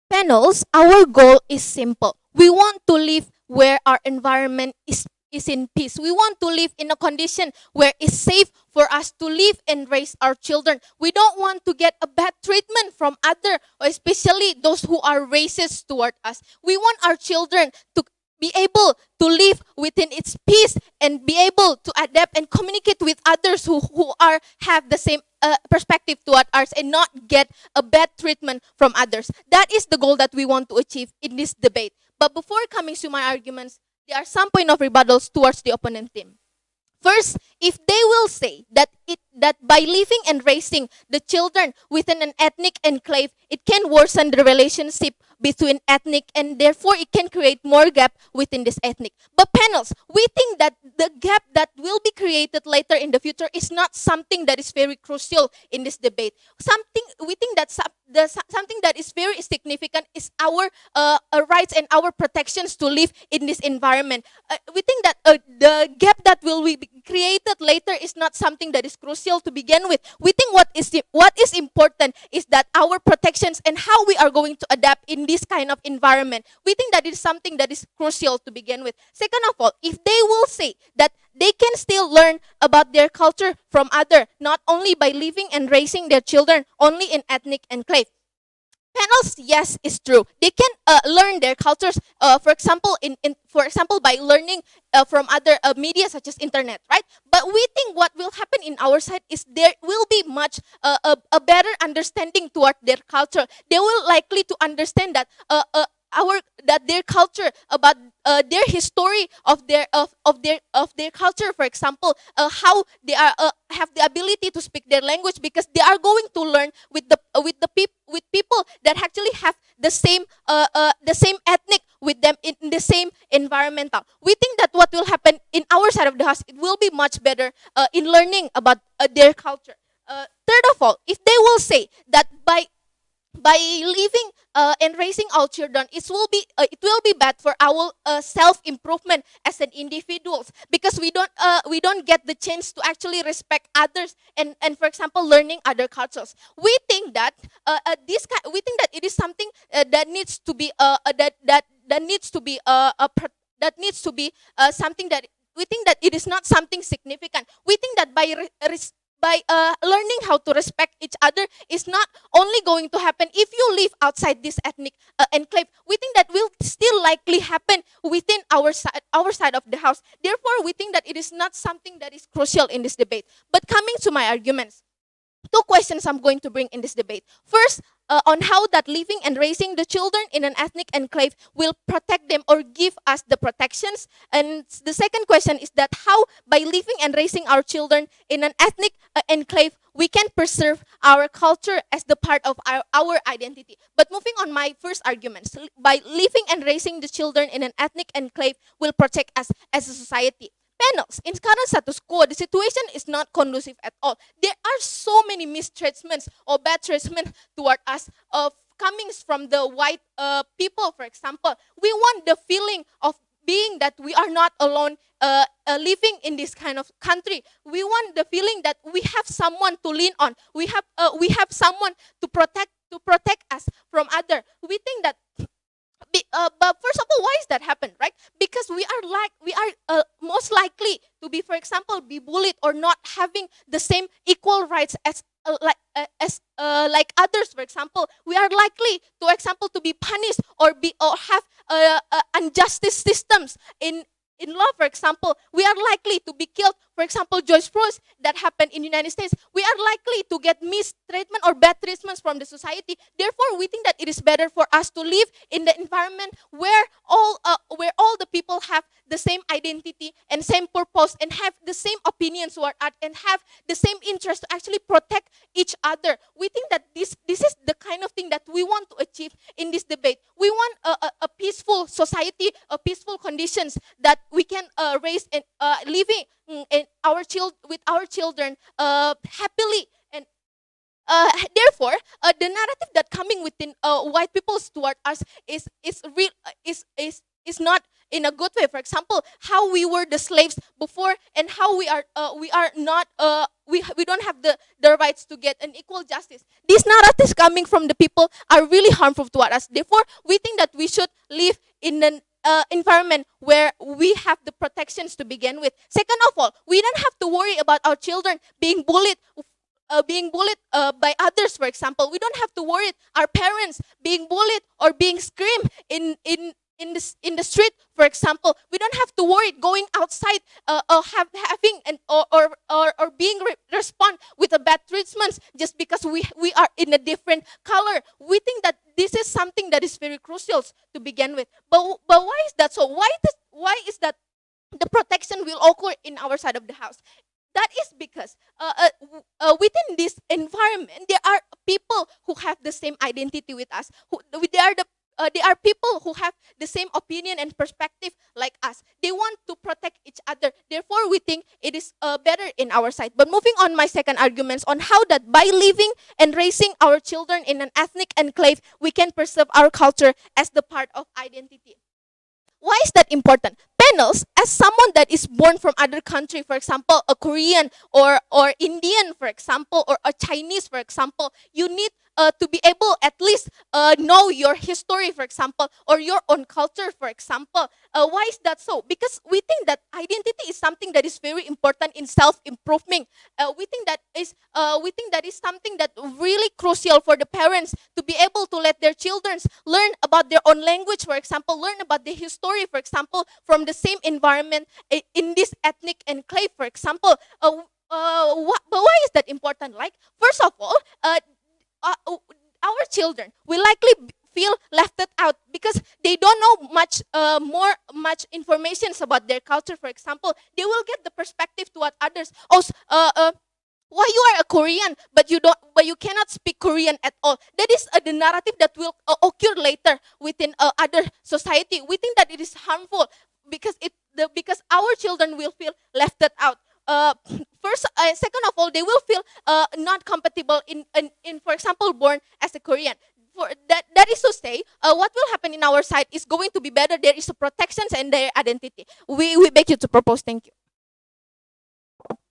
Panels, our goal is simple. We want to live where our environment is in peace. We want to live in a condition where it's safe for us to live and raise our children. We don't want to get a bad treatment from other, or especially those who are racist toward us. We want our children to be able to live within its peace and be able to adapt and communicate with others who are have the same perspective toward ours and not get a bad treatment from others. That is the goal that we want to achieve in this debate. But before coming to my arguments, there are some point of rebuttals towards the opponent team. First, if they will say that by living and raising the children within an ethnic enclave, it can worsen the relationship between ethnic and therefore it can create more gap within this ethnic. But panels, we think that the gap that will be created later in the future is not something that is very crucial in this debate. Something we think that something that is very significant is our rights and our protections to live in this environment. We think that the gap that will be created later is not something that is crucial to begin with. We think what is important is that our protections and how we are going to adapt in this kind of environment. We think that is something that is crucial to begin with. Second of all, if they will say that they can still learn about their culture from other, not only by living and raising their children only in ethnic enclave. Panels, yes, is true. They can learn their cultures. For example, for example, by learning from other media such as internet, right? But we think what will happen in our side is there will be much a better understanding toward their culture. They will likely to understand that our that their culture about their history of their culture, for example, how they are have the ability to speak their language because they are going to learn with people that actually have the same ethnic with them in the same environmental. We think that what will happen in our side of the house, it will be much better in learning about their culture. Third of all, if they will say that by living and raising our children, it will be bad for our self improvement as an individuals because we don't get the chance to actually respect others and for example learning other cultures. We think that we think that it is something that needs to be that needs to be that needs to be something that we think that it is not something significant. We think that by learning how to respect each other is not only going to happen if you live outside this ethnic enclave. We think that will still likely happen within our side of the house. Therefore, we think that it is not something that is crucial in this debate. But coming to my arguments, two questions I'm going to bring in this debate. First, on how that living and raising the children in an ethnic enclave will protect them or give us the protections. And the second question is that how by living and raising our children in an ethnic enclave, we can preserve our culture as the part of our identity. But moving on my first arguments, by living and raising the children in an ethnic enclave will protect us as a society. Panels, in current status quo, the situation is not conducive at all. There are so many mistreatments or bad treatment toward us of coming from the white people, for example. We want the feeling of being that we are not alone living in this kind of country. We want the feeling that we have someone to lean on. We have someone to protect us from other. We think that but first of all, why is that happen, right? Because we are most likely to be, for example, be bullied or not having the same equal rights as like others. For example, we are likely, to example, to be punished or have injustice systems in law. For example, we are likely to be killed. For example, George Floyd that happened in the United States. We are likely to get mistreatment or bad treatments from the society. Therefore, we think that it is better for us to live in the environment where all the people have the same identity and same purpose and have the same opinions toward art and have the same interest to actually protect each other. We think that this is the kind of thing that we want to achieve in this debate. We want a peaceful society, a peaceful conditions that we can raise and living in with our children happily. And therefore, the narrative that coming within white peoples toward us is real is not in a good way. For example, how we were the slaves before, and how we are not we don't have the rights to get an equal justice. These narratives coming from the people are really harmful to us. Therefore, we think that we should live in an environment where we have the protections to begin with. Second of all, we don't have to worry about our children being bullied by others. For example, we don't have to worry our parents being bullied or being screamed in the street. For example, we don't have to worry going outside having and or being respond with a bad treatments just because we are in a different color. We think that this is something that is very crucial to begin with. But why is that so? Why is that the protection will occur in our side of the house? That is because within this environment, there are people who have the same identity with us. They are people who have the same opinion and perspective like us. They want to protect each other. Therefore, we think it is better in our side. But moving on, my second arguments on how that by living and raising our children in an ethnic enclave, we can preserve our culture as the part of identity. Why is that important? Panels, as someone that is born from other country, for example, a Korean or Indian, for example, or a Chinese, for example, you need to be able at least know your history, for example, or your own culture, for example. Why is that so? Because we think that identity is something that is very important in self-improvement. We think that is something that really crucial for the parents to be able to let their children learn about their own language, for example, learn about the history, for example, from the same environment in this ethnic enclave, for example. But why is that important? Like, first of all, our children will likely feel left out because they don't know much information about their culture. For example, they will get the perspective to what others. Why you are a Korean but you cannot speak Korean at all? That is the narrative that will occur later within other society. We think that it is harmful because because our children will feel left out. Second of all, they will feel not compatible in for example, born as a Korean. For that is to say, what will happen in our side is going to be better. There is a protections and their identity. We beg you to propose. Thank you.